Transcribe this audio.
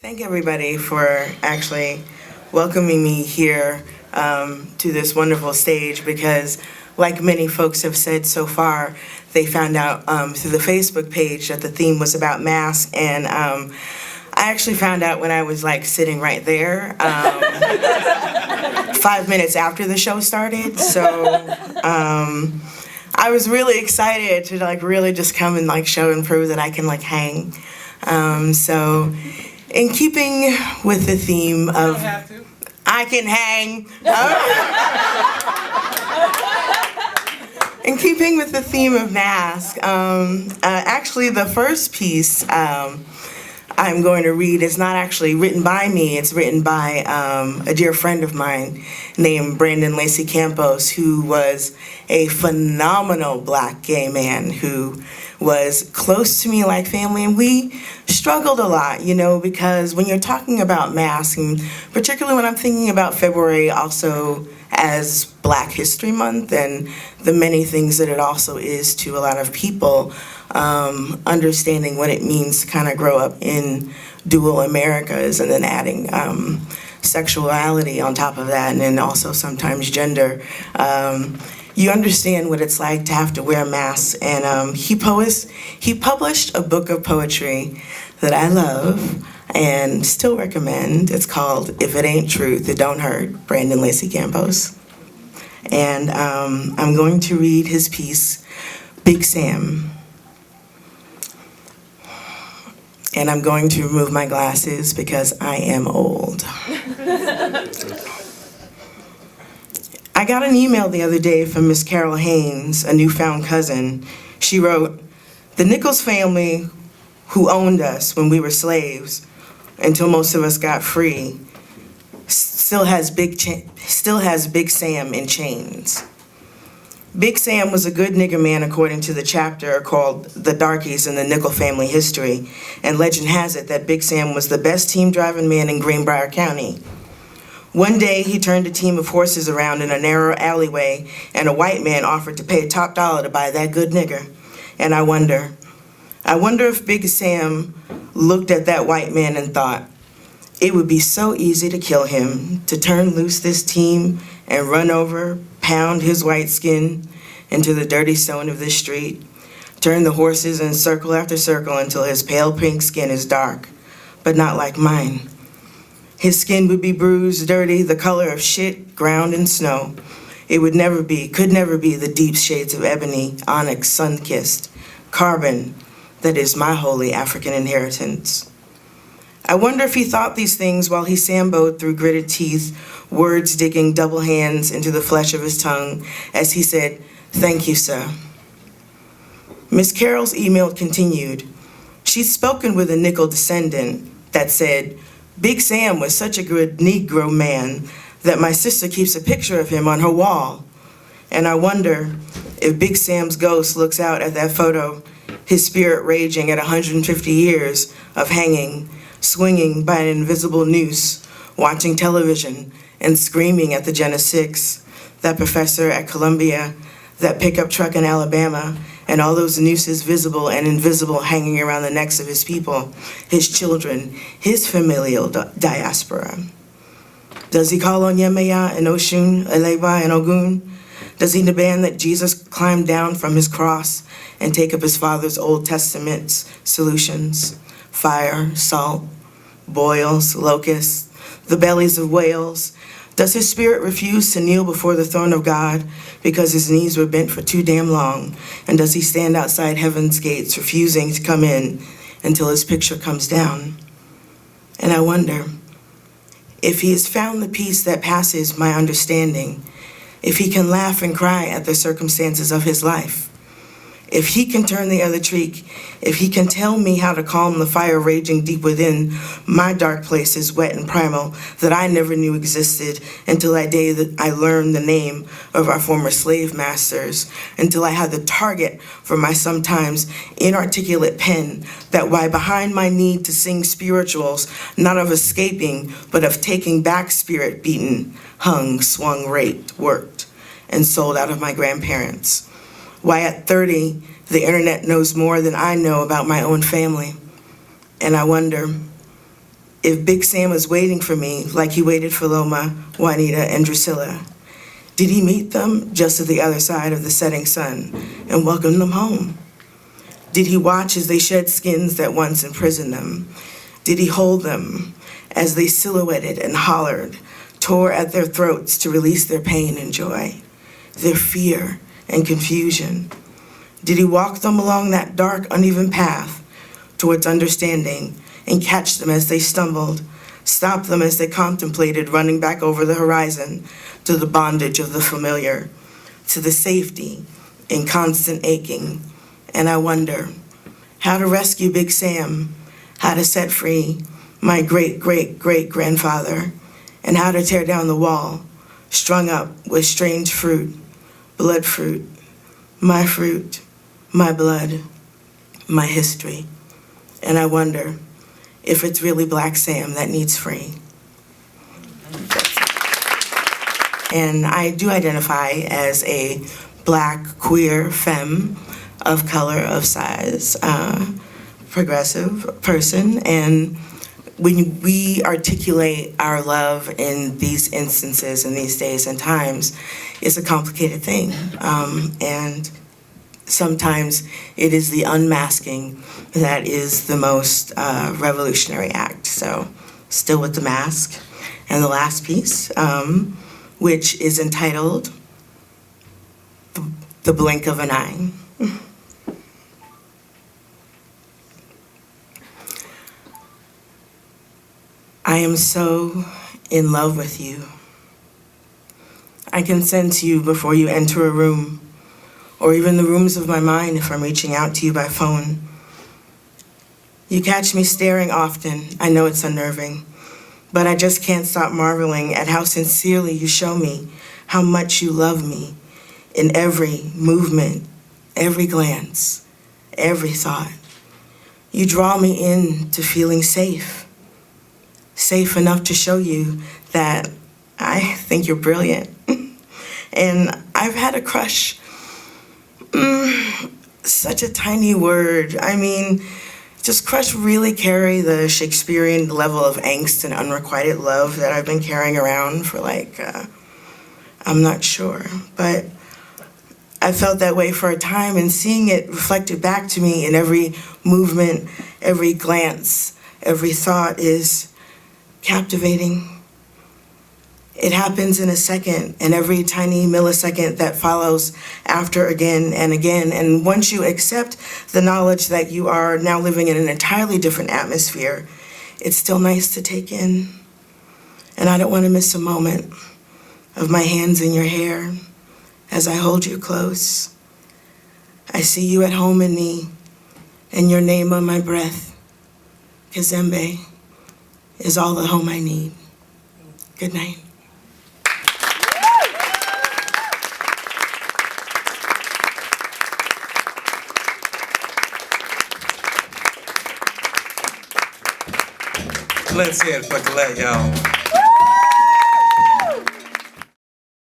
Thank everybody for actually welcoming me here to this wonderful stage because, like many folks have said so far, they found out through the Facebook page that the theme was about masks, and I actually found out when I was like sitting right there 5 minutes after the show started. So I was really excited to like really just come and like show and prove that I can like hang. So in keeping with the theme of I can hang. In keeping with the theme of mask, actually the first piece I'm going to read is not actually written by me. It's written by a dear friend of mine named Brandon Lacey Campos, who was a phenomenal Black gay man who was close to me like family, and we struggled a lot, you know, because when you're talking about masks, and particularly when I'm thinking about February also as Black History Month and the many things that it also is to a lot of people, understanding what it means to kind of grow up in dual Americas and then adding sexuality on top of that, and then also sometimes gender. You understand what it's like to have to wear masks, and he published a book of poetry that I love and still recommend. It's called If It Ain't Truth, It Don't Hurt, Brandon Lacey Campos. And I'm going to read his piece, Big Sam. And I'm going to remove my glasses because I am old. I got an email the other day from Miss Carol Haynes, a newfound cousin. She wrote, "The Nichols family who owned us when we were slaves until most of us got free still has Big Sam in chains." Big Sam was a good nigger man according to the chapter called The Darkies in the Nickel Family History, and legend has it that Big Sam was the best team driving man in Greenbrier County. One day he turned a team of horses around in a narrow alleyway, and a white man offered to pay top dollar to buy that good nigger. And I wonder if Big Sam looked at that white man and thought, it would be so easy to kill him, to turn loose this team and run over, pound his white skin into the dirty stone of this street, turn the horses in circle after circle until his pale pink skin is dark, but not like mine. His skin would be bruised, dirty, the color of shit, ground, and snow. It could never be the deep shades of ebony, onyx, sun-kissed, carbon that is my holy African inheritance. I wonder if he thought these things while he samboed through gritted teeth, words digging double hands into the flesh of his tongue as he said, "Thank you, sir." Miss Carroll's email continued. She'd spoken with a nickel descendant that said, "Big Sam was such a good Negro man that my sister keeps a picture of him on her wall. And I wonder if Big Sam's ghost looks out at that photo, his spirit raging at 150 years of hanging, swinging by an invisible noose, watching television and screaming at the Gen 6, that professor at Columbia, that pickup truck in Alabama, and all those nooses visible and invisible hanging around the necks of his people, his children, his familial diaspora. Does he call on Yemaya and Oshun, Eleba and Ogun? Does he demand that Jesus climb down from his cross and take up his father's Old Testament's solutions? Fire, salt, boils, locusts, the bellies of whales. Does his spirit refuse to kneel before the throne of God because his knees were bent for too damn long? And does he stand outside heaven's gates refusing to come in until his picture comes down? And I wonder if he has found the peace that passes my understanding, if he can laugh and cry at the circumstances of his life, if he can turn the other cheek, if he can tell me how to calm the fire raging deep within my dark places, wet and primal, that I never knew existed until that day that I learned the name of our former slave masters, until I had the target for my sometimes inarticulate pen, that why behind my need to sing spirituals, not of escaping, but of taking back spirit beaten, hung, swung, raped, worked, and sold out of my grandparents. Why at 30, the internet knows more than I know about my own family. And I wonder if Big Sam was waiting for me like he waited for Loma, Juanita, and Drusilla? Did he meet them just at the other side of the setting sun and welcome them home? Did he watch as they shed skins that once imprisoned them? Did he hold them as they silhouetted and hollered, tore at their throats to release their pain and joy, their fear and confusion? Did he walk them along that dark, uneven path towards understanding and catch them as they stumbled, stop them as they contemplated running back over the horizon to the bondage of the familiar, to the safety in constant aching? And I wonder how to rescue Big Sam, how to set free my great-great-great-grandfather, and how to tear down the wall strung up with strange fruit, blood fruit, my blood, my history. And I wonder if it's really Black Sam that needs free. And I do identify as a Black, queer, femme, of color, of size, progressive person. And when we articulate our love in these instances, in these days and times, it's a complicated thing. And sometimes it is the unmasking that is the most revolutionary act. So still with the mask. And the last piece, which is entitled The Blink of an Eye. I am so in love with you. I can sense you before you enter a room, or even the rooms of my mind if I'm reaching out to you by phone. You catch me staring often. I know it's unnerving, but I just can't stop marveling at how sincerely you show me how much you love me in every movement, every glance, every thought. You draw me in to feeling safe enough to show you that I think you're brilliant. And I've had a crush. Such a tiny word. I mean, does crush really carry the Shakespearean level of angst and unrequited love that I've been carrying around for I'm not sure. But I felt that way for a time, and seeing it reflected back to me in every movement, every glance, every thought is captivating. It happens in a second, and every tiny millisecond that follows after again and again. And once you accept the knowledge that you are now living in an entirely different atmosphere, it's still nice to take in. And I don't want to miss a moment of my hands in your hair as I hold you close. I see you at home in me, and your name on my breath. Kazembe is all the home I need. Good night. Let's hear it for Collette, y'all.